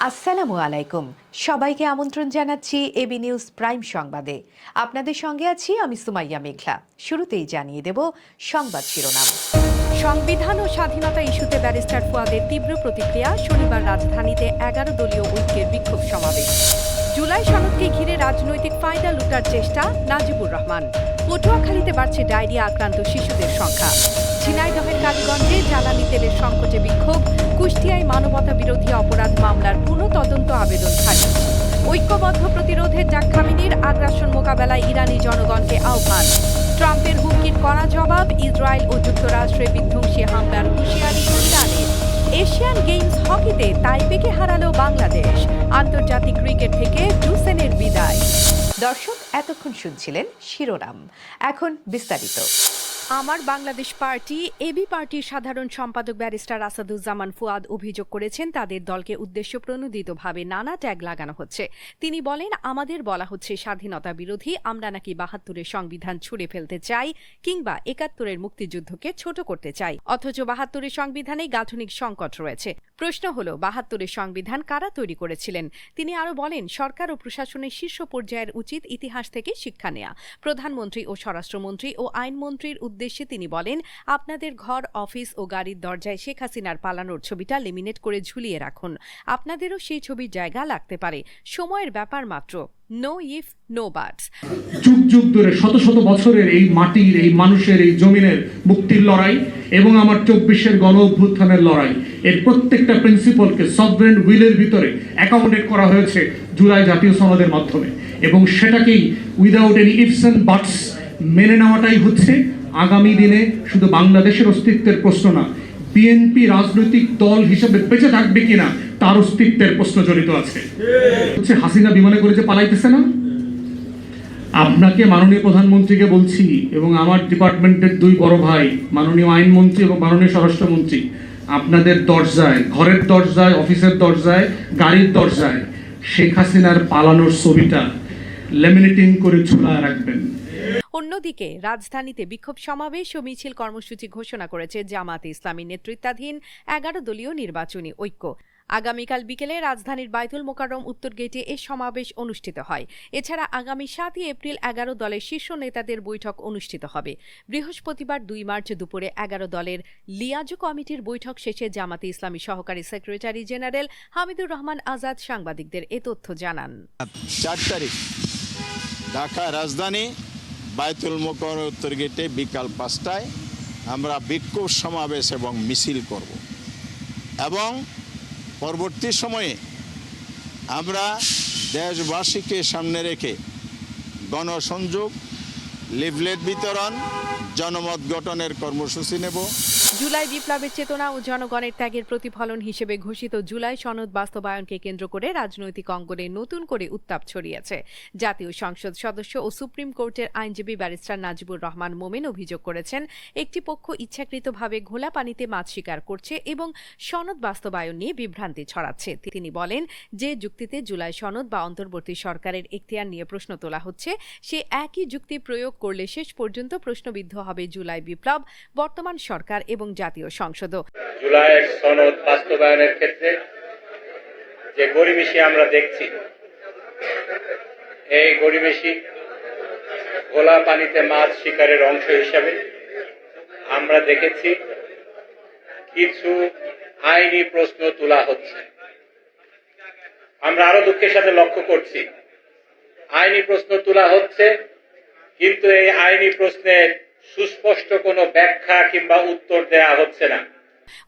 আসসালামু আলাইকুম। সবাইকে আমন্ত্রণ জানাচ্ছি এবি নিউজ প্রাইম সংবাদে। আপনাদের সঙ্গে আছি আমি সুমাইয়া মেঘলা। শুরুতেই জানিয়ে দেব সংবাদ শিরোনাম। সংবিধান ও স্বাধীনতা ইস্যুতে ব্যারিস্টার ফুয়াদের তীব্র প্রতিক্রিয়া। শনিবার রাজধানীতে 11 দলীয় ঐক্যের বিক্ষোভ সমাবেশ। জুলাই সনদকে ঘিরে রাজনৈতিক ফায়দা লুটার চেষ্টা, নাজিবুর রহমান। পটুয়াখালীতে বাড়ছে ডায়রিয়া আক্রান্ত শিশুদের সংখ্যা। ঝিনাইদহের কালীগঞ্জে জ্বালানি তেলের সংকটে বিক্ষোভ। কুষ্টিয়ায় মানবতা বিরোধী অপরাধ মামলার পুনঃ তদন্ত আবেদন খারিজ। ঐক্যবদ্ধ প্রতিরোধের জাক খামেনির আগ্রাসন মোকাবেলায় ইরানি জনগণকে আহ্বান। ট্রাম্পের হুমকির কড়া জবাব, ইসরায়েল ও যুক্তরাষ্ট্রে বিধ্বংসী হামলার হুঁশিয়ারি ইরানের। এশিয়ান গেমস হকিতে তাইপেকে হারালো বাংলাদেশ। আন্তর্জাতিক ক্রিকেট থেকে ডুসেনের বিদায়। দর্শক, এতক্ষণ শুনছিলেন শিরোনাম, এখন বিস্তারিত। আমার বাংলাদেশ পার্টি এবি পার্টির সাধারণ সম্পাদক ব্যারিস্টার আসাদুজ্জামান ফুয়াদ অভিযোগ করেছেন তাদের দলকে উদ্দেশ্য প্রণোদিতভাবে নানা ট্যাগ লাগানো হচ্ছে। তিনি বলেন, আমাদের বলা হচ্ছে স্বাধীনতা বিরোধী, আমরা নাকি ৭২-এর সংবিধান ছুঁড়ে ফেলতে চাই কিংবা ৭১-এর মুক্তিযুদ্ধকে ছোট করতে চাই, অথচ ৭২-এর সংবিধানে গাঠনিক সংকট রয়েছে। প্রশ্ন হল, ৭২-এর সংবিধান কারা তৈরি করেছিলেন? তিনি আরও বলেন, সরকার ও প্রশাসনের শীর্ষ পর্যায়ের উচিত ইতিহাস থেকে শিক্ষা নেয়া। প্রধানমন্ত্রী ও স্বরাষ্ট্রমন্ত্রী ও আইনমন্ত্রীর উদ্দেশ্যে তিনি বলেন, আপনাদের ঘর, অফিস ও গাড়ির দরজায় শেখ হাসিনার পালানোর ছবিটা লেমিনেট করে ঝুলিয়ে রাখুন। আপনাদেরও সেই ছবির জায়গা লাগতে পারে, সময়ের ব্যাপার মাত্র। Know if no বাটস। যুগ যুগ ধরে শত শত বছরের এই মাটির, এই মানুষের, এই জমিনের মুক্তির লড়াই এবং আমার ২৪-এর গণ অভ্যুত্থানের লড়াই, এর প্রত্যেকটা প্রিন্সিপালকে সভরেন উইলের ভিতরে অ্যাকোমোডেট করা হয়েছে জুলাই জাতীয় সনদের মাধ্যমে, এবং সেটাকেই উইদাউট এনি ইফস এন্ড বাটস মেনে নেওয়াটাই হচ্ছে আগামী দিনে শুধু বাংলাদেশের অস্তিত্বের প্রশ্ন না, বিএনপি রাজনৈতিক দল হিসেবে বেঁচে থাকবে কিনা তার অস্তিত্বের প্রশ্ন জড়িত আছে। হচ্ছে হাসিনা বিমানে করে যে পালাইতেছে না, আপনাকে মাননীয় প্রধানমন্ত্রীকে বলছি এবং আমার ডিপার্টমেন্টের দুই বড় ভাই মাননীয় আইনমন্ত্রী এবং মাননীয় স্বরাষ্ট্রমন্ত্রী, আপনাদের দরজায়, ঘরের দরজায়, অফিসের দরজায়, গাড়ির দরজায় শেখ হাসিনার পালানোর ছবিটা লেমিনেটিং করে ঝুলায় রাখবেন। অন্যদিকে রাজধানীতে বিক্ষোভ সমাবেশ ও মিছিল কর্মসূচি ঘোষণা করেছে জামায়াতে ইসলামী নেতৃত্বাধীন 11 দলীয় নির্বাচনী ঐক্য। আগামীকাল বিকেলে রাজধানীর বায়তুল মোকাররম উত্তর গেটে এ সমাবেশ অনুষ্ঠিত হয়। এছাড়া আগামী ৭ এপ্রিল 11 দলের শীর্ষ নেতাদের বৈঠক অনুষ্ঠিত হবে। বৃহস্পতিবার ২ মার্চ দুপুরে 11 দলের লিয়াজো কমিটির বৈঠক শেষে জামায়াতে ইসলামী সহকারী সেক্রেটারি জেনারেল হামিদুর রহমান আজাদ সাংবাদিকদের এ তথ্য জানান। ৪ তারিখ ঢাকা রাজধানী বায়তুল মোকাররম উত্তর গেটে বিকাল ৫টায় আমরা বিক্ষোভ সমাবেশ এবং মিছিল করব, এবং পরবর্তী সময়ে আমরা দেশবাসীকে সামনে রেখে গণসংযোগ, লিফলেট বিতরণ, জনমত গঠনের কর্মসূচি নেব। জুলাই বিপ্লবের চেতনা ও জনগণের ত্যাগের প্রতিফলন হিসেবে ঘোষিত জুলাই সনদ বাস্তবায়নকে কেন্দ্র করে রাজনৈতিক অঙ্গনে নতুন করে উত্তাপ ছড়িয়েছে। জাতীয় সংসদ সদস্য ও সুপ্রিম কোর্টের আইনজীবী ব্যারিস্টার নাজিবুর রহমান মোমেন অভিযোগ করেছেন, একটি পক্ষ ইচ্ছাকৃতভাবে ঘোলা পানিতে মাছ শিকার করছে এবং সনদ বাস্তবায়ন নিয়ে বিভ্রান্তি ছড়াচ্ছে। তিনি বলেন, যে যুক্তিতে জুলাই সনদ বা অন্তর্বর্তী সরকারের এখতিয়ার নিয়ে প্রশ্ন তোলা হচ্ছে, সে একই যুক্তি প্রয়োগ করলে শেষ পর্যন্ত প্রশ্নবিদ্ধ হবে জুলাই বিপ্লব, বর্তমান সরকার এবং জাতীয় সংসদও। জুলাই সনদ বাস্তবায়নের ক্ষেত্রে যে গড়িমসি আমরা দেখছি, এই গড়িমসি ঘোলা পানিতে মাছ শিকারের অংশ হিসাবে আমরা দেখেছি কিছু আইনি প্রশ্ন তোলা হচ্ছে। আমরা আরো দুঃখের সাথে লক্ষ্য করছি, আইনি প্রশ্ন তোলা হচ্ছে, কিন্তু এই আইনি প্রশ্নের সুস্পষ্ট কোনো ব্যাখ্যা কিংবা উত্তর দেয়া হচ্ছে না।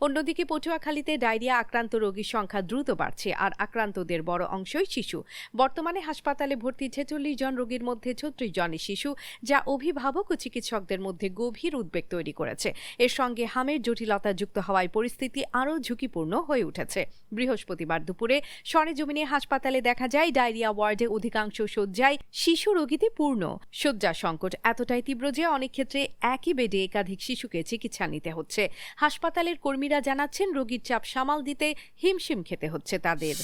অন্যদিকে পটুয়াখালীতে ডায়রিয়া আক্রান্ত রোগীর সংখ্যা দ্রুত বাড়ছে, আর আক্রান্তদের বড় অংশই শিশু। বর্তমানে হাসপাতালে ভর্তি ৪৬ জন রোগীর মধ্যে ৩৬ জনই শিশু, যা অভিভাবক ও চিকিৎসকদের মধ্যে গভীর উদ্বেগ তৈরি করেছে। এর সঙ্গে হামের জটিলতা যুক্ত হওয়ায় পরিস্থিতি আরও ঝুঁকিপূর্ণ হয়ে উঠেছে। বৃহস্পতিবার দুপুরে সরেজমিনে হাসপাতালে দেখা যায়, ডায়রিয়া ওয়ার্ডে অধিকাংশ শয্যায় শিশু রোগীতে পূর্ণ। শয্যা সংকট এতটাই তীব্র যে অনেক ক্ষেত্রে একই বেডে একাধিক শিশুকে চিকিৎসা নিতে হচ্ছে। হাসপাতালের কর্মীরা জানাচ্ছেন, রোগীর চাপ সামাল দিতে হিমশিম খেতে হচ্ছে তাদের।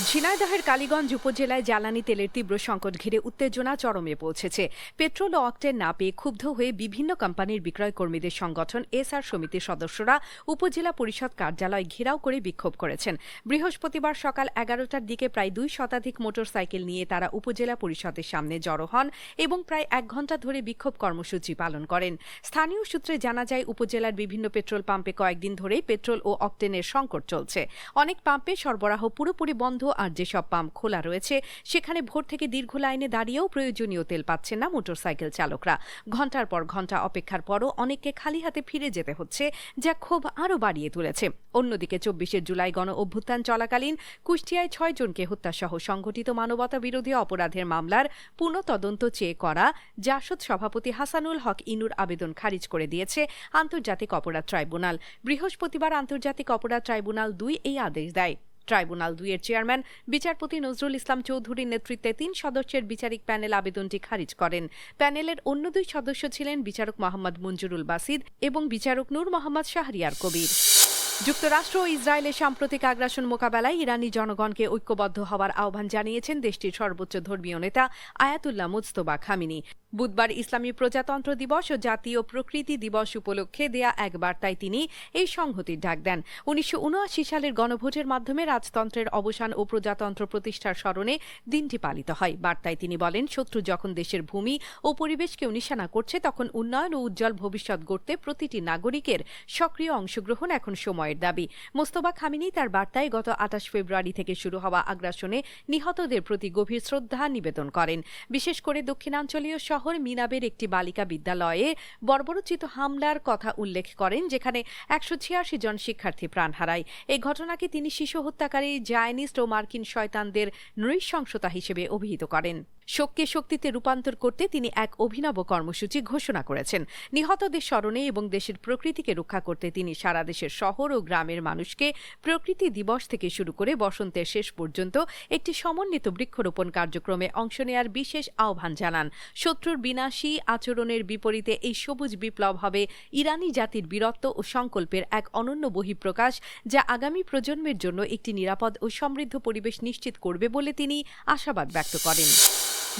ঝিনাইদহের কালীগঞ্জ উপজেলায় জ্বালানি তেলের তীব্র সংকট ঘিরে উত্তেজনা চরমে পৌঁছেছে। পেট্রোল ও অকটেন না পেয়ে ক্ষুব্ধ হয়ে বিভিন্ন কোম্পানির বিক্রয় কর্মীদের সংগঠন এসআর সমিতির সদস্যরা উপজেলা পরিষদ কার্যালয় ঘেরাও করে বিক্ষোভ করেছেন। বৃহস্পতিবার সকাল 11টার দিকে প্রায় 2 শতাধিক মোটরসাইকেল নিয়ে তারা উপজেলা পরিষদের সামনে জড়ো হন এবং প্রায় 1 ঘণ্টা ধরে বিক্ষোভ কর্মসূচি পালন করেন। স্থানীয় সূত্রে জানা যায়, উপজেলার বিভিন্ন পেট্রোল পাম্পে কয়েকদিন ধরেই পেট্রোল ও অকটেনের সংকট চলছে। অনেক পাম্পে সরবরাহ পুরোপুরি বন্ধ, আর যেসব পাম্প খোলা রয়েছে সেখানে ভোর থেকে দীর্ঘ লাইনে দাঁড়িয়েও প্রয়োজনীয় তেল পাচ্ছেন না মোটরসাইকেল চালকরা। ঘণ্টার পর ঘণ্টা অপেক্ষার পরও অনেককে খালি হাতে ফিরে যেতে হচ্ছে, যা ক্ষোভ আরও বাড়িয়ে তুলেছে। অন্যদিকে 24শে জুলাই গণ অভ্যুত্থান চলাকালীন কুষ্টিয়ায় 6 জনকে হত্যাসহ সংঘটিত মানবতা বিরোধী অপরাধের মামলার পুনঃ তদন্ত চেয়ে করা জাসদ সভাপতি হাসানুল হক ইনুর আবেদন খারিজ করে দিয়েছে আন্তর্জাতিক অপরাধ ট্রাইব্যুনাল। বৃহস্পতিবার আন্তর্জাতিক অপরাধ ট্রাইব্যুনাল 2 এই আদেশ দেয়। ট্রাইব্যুনাল 2 এর চেয়ারম্যান বিচারপতি নজরুল ইসলাম চৌধুরীর নেতৃত্বে 3 সদস্যের বিচারিক প্যানেল আবেদনটি খারিজ করেন। প্যানেলের অন্য 2 সদস্য ছিলেন বিচারক মোহাম্মদ মঞ্জুরুল বাসিদ এবং বিচারক নূর মোহাম্মদ শাহরিয়ার কবির। যুক্তরাষ্ট্র ও ইসরায়েলের সাম্প্রতিক আগ্রাসন মোকাবেলায় ইরানি জনগণকে ঐক্যবদ্ধ হওয়ার আহ্বান জানিয়েছেন দেশটির সর্বোচ্চ ধর্মীয় নেতা আয়াতুল্লাহ মুজতবা খামেনি। বুধবার ইসলামী প্রজাতন্ত্র দিবস ও জাতীয় প্রকৃতি দিবস উপলক্ষে দেয়া এক বার্তায় তিনি এই সংহতির ডাক দেন। 1979 সালের গণভোটের মাধ্যমে রাজতন্ত্রের অবসান ও প্রজাতন্ত্র প্রতিষ্ঠার স্মরণে দিনটি পালিত হয়। বার্তায় তিনি বলেন, শত্রু যখন দেশের ভূমি ও পরিবেশকেও নিশানা করছে, তখন উন্নয়ন ও উজ্জ্বল ভবিষ্যৎ গড়তে প্রতিটি নাগরিকের সক্রিয় অংশগ্রহণ এখন সময়ের দাবি। মোস্তফা খামেনি তার বার্তায় গত 28 ফেব্রুয়ারি থেকে শুরু হওয়া আগ্রাসনে নিহতদের প্রতি গভীর শ্রদ্ধা নিবেদন করেন। বিশেষ করে দক্ষিণাঞ্চলীয় শহর মিনাবের একটি বালিকা বিদ্যালয়ে বর্বরোচিত হামলার কথা উল্লেখ করেন, যেখানে 186 জন শিক্ষার্থী প্রাণ হারায়। এই ঘটনাকে তিনি শিশু হত্যাকারী, জায়নিস্ট ও মার্কিন শয়তানদের নৃশংসতা হিসেবে অভিহিত করেন। শোককে শক্তিতে রূপান্তর করতে তিনি এক অভিনব কর্মসূচি ঘোষণা করেছেন। নিহতদের স্মরণে এবং দেশের প্রকৃতিকে রক্ষা করতে তিনি সারা দেশের শহর ও গ্রামের মানুষকে প্রকৃতি দিবস থেকে শুরু করে বসন্তের শেষ পর্যন্ত একটি সমন্বিত বৃক্ষরোপণ কার্যক্রমে অংশ নেয়ার বিশেষ আহ্বান জানান। শত্রুর বিনাশী আচরণের বিপরীতে এই সবুজ বিপ্লব হবে ইরানি জাতির বীরত্ব ও সংকল্পের এক অনন্য বহিঃপ্রকাশ, যা আগামী প্রজন্মের জন্য একটি নিরাপদ ও সমৃদ্ধ পরিবেশ নিশ্চিত করবে বলে তিনি আশাবাদ ব্যক্ত করেন।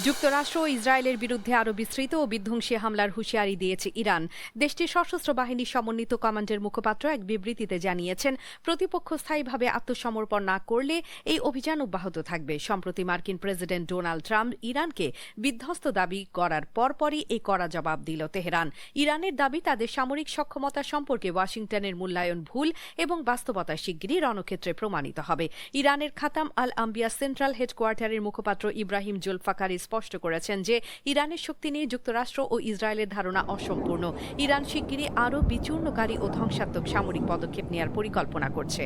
যুক্তরাষ্ট্র ও ইসরায়েলের বিরুদ্ধে আরও বিস্তৃত ও বিধ্বংসী হামলার হুঁশিয়ারি দিয়েছে ইরান। দেশটির সশস্ত্র বাহিনীর সমন্বিত কমান্ডের মুখপাত্র এক বিবৃতিতে জানিয়েছেন, প্রতিপক্ষ স্থায়ীভাবে আত্মসমর্পণ না করলে এই অভিযান অব্যাহত থাকবে। সম্প্রতি মার্কিন প্রেসিডেন্ট ডোনাল্ড ট্রাম্প ইরানকে বিধ্বস্ত দাবি করার পরপরই এই কড়া জবাব দিল তেহরান। ইরানের দাবি, তাদের সামরিক সক্ষমতা সম্পর্কে ওয়াশিংটনের মূল্যায়ন ভুল এবং বাস্তবতা শিগগিরই রণক্ষেত্রে প্রমাণিত হবে। ইরানের খাতাম আল আম্বিয়া সেন্ট্রাল হেডকোয়ার্টারের মুখপাত্র ইব্রাহিম জুলফাকারি স্পষ্ট করেছেন যে ইরানের শক্তি নিয়ে যুক্তরাষ্ট্র ও ইসরায়েলের ধারণা অসম্পূর্ণ। ইরান শিগগিরই আরও বিচূর্ণকারী ও ধ্বংসাত্মক সামরিক পদক্ষেপ নেওয়ার পরিকল্পনা করছে।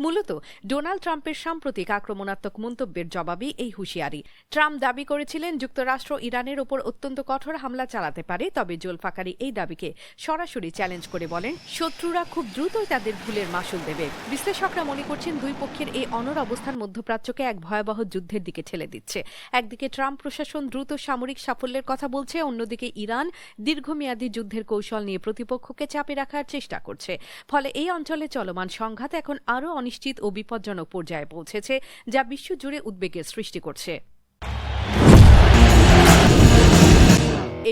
মূলত ডোনাল্ড ট্রাম্পের সাম্প্রতিক আক্রমণাত্মক মন্তব্যের জবাবই এই হুঁশিয়ারি। ট্রাম্প দাবি করেছিলেন যুক্তরাষ্ট্র ইরানের ওপর অত্যন্ত কঠোর হামলা চালাতে পারে, তবে জুলফাকারি এই দাবিকে সরাসরি চ্যালেঞ্জ করে বলেন, শত্রুরা খুব দ্রুতই তাদের ভুলের মাসুল দেবে। বিশ্লেষকরা মনে করছেন, দুই পক্ষের এই অনড় অবস্থান মধ্যপ্রাচ্যকে এক ভয়াবহ যুদ্ধের দিকে ঠেলে দিচ্ছে। একদিকে ট্রাম্প প্রশাসন দ্রুত সামরিক সাফল্যের কথা বলছে, অন্যদিকে ইরান দীর্ঘমেয়াদী যুদ্ধের কৌশল নিয়ে প্রতিপক্ষকে চাপে রাখার চেষ্টা করছে। ফলে এই অঞ্চলে চলমান সংঘাত এখন আরও অনিশ্চিত ও বিপজ্জনক পর্যায়ে পৌঁছেছে, যা বিশ্বজুড়ে উদ্বেগের সৃষ্টি করছে।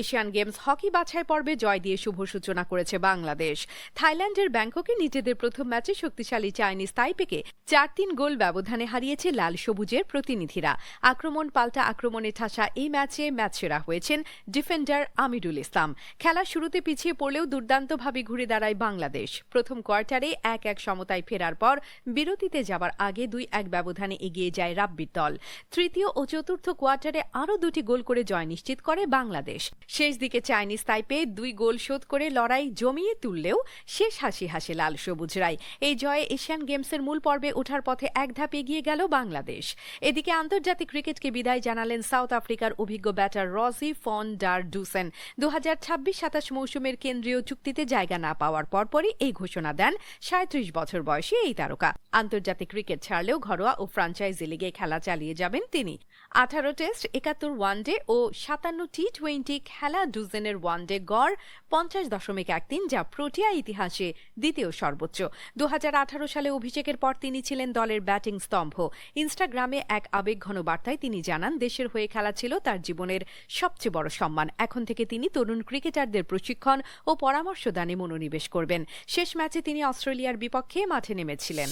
এশিয়ান গেমস হকি বাছাই পর্বে জয় দিয়ে শুভ সূচনা করেছে বাংলাদেশ। থাইল্যান্ডের ব্যাংককে নিজেদের প্রথম ম্যাচে শক্তিশালী চাইনিজ তাইপেকে 4-3 গোল ব্যবধানে হারিয়েছে লাল সবুজের প্রতিনিধিরা। আক্রমণ পাল্টা আক্রমণে ঠাসা এই ম্যাচে ম্যাচ সেরা হয়েছেন ডিফেন্ডার আমিরুল ইসলাম। খেলার শুরুতে পিছিয়ে পড়লেও দুর্দান্তভাবে ঘুরে দাঁড়ায় বাংলাদেশ। প্রথম কোয়ার্টারে 1-1 সমতায় ফেরার পর বিরতিতে যাবার আগে 2-1 ব্যবধানে এগিয়ে যায় রাব্বির দল। তৃতীয় ও চতুর্থ কোয়ার্টারে আরও 2টি গোল করে জয় নিশ্চিত করে বাংলাদেশ। শেষ দিকে চাইনিজ তাইপে 2 গোল শোধ করে লড়াই জমিয়ে তুললেও শেষ হাসি হাসে লাল সবুজরাই। এই জয়ে এশিয়ান গেমসের মূল পর্বে ওঠার পথে এক ধাপ এগিয়ে গেল বাংলাদেশ। এদিকে আন্তর্জাতিক ক্রিকেটকে বিদায় জানালেন সাউথ আফ্রিকার অভিজ্ঞ ব্যাটার রজি ফন ডার ডুসেন। 2026-27 মৌসুমের কেন্দ্রীয় চুক্তিতে জায়গা না পাওয়ার পরপরই এই ঘোষণা দেন 37 বছর বয়সী এই তারকা। আন্তর্জাতিক ক্রিকেট ছাড়লেও ঘরোয়া ও ফ্রাঞ্চাইজি লিগে খেলা চালিয়ে যাবেন তিনি। 18 টেস্ট, 71 ওয়ানডে ও 57 টি-20 খেলা ডুজেনের ওয়ানডে গড় 50.13, যা প্রোটিয়া ইতিহাসে দ্বিতীয় সর্বোচ্চ। 2018 সালে অভিষেকের পর তিনি ছিলেন দলের ব্যাটিং স্তম্ভ। ইনস্টাগ্রামে এক আবেগঘন বার্তায় তিনি জানান, দেশের হয়ে খেলা ছিল তার জীবনের সবচেয়ে বড় সম্মান। এখন থেকে তিনি তরুণ ক্রিকেটারদের প্রশিক্ষণ ও পরামর্শদানে মনোনিবেশ করবেন। শেষ ম্যাচে তিনি অস্ট্রেলিয়ার বিপক্ষে মাঠে নেমেছিলেন।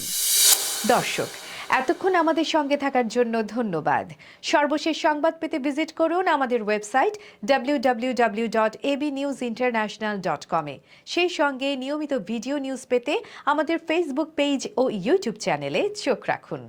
দর্শক, এতক্ষণ আমাদের সঙ্গে থাকার জন্য ধন্যবাদ। সর্বশেষ সংবাদ পেতে ভিজিট করুন আমাদের ওয়েবসাইট www.abnewsinternational.com এ। সেই সঙ্গে নিয়মিত ভিডিও নিউজ পেতে আমাদের ফেসবুক পেজ ও ইউটিউব চ্যানেলে চোখ রাখুন।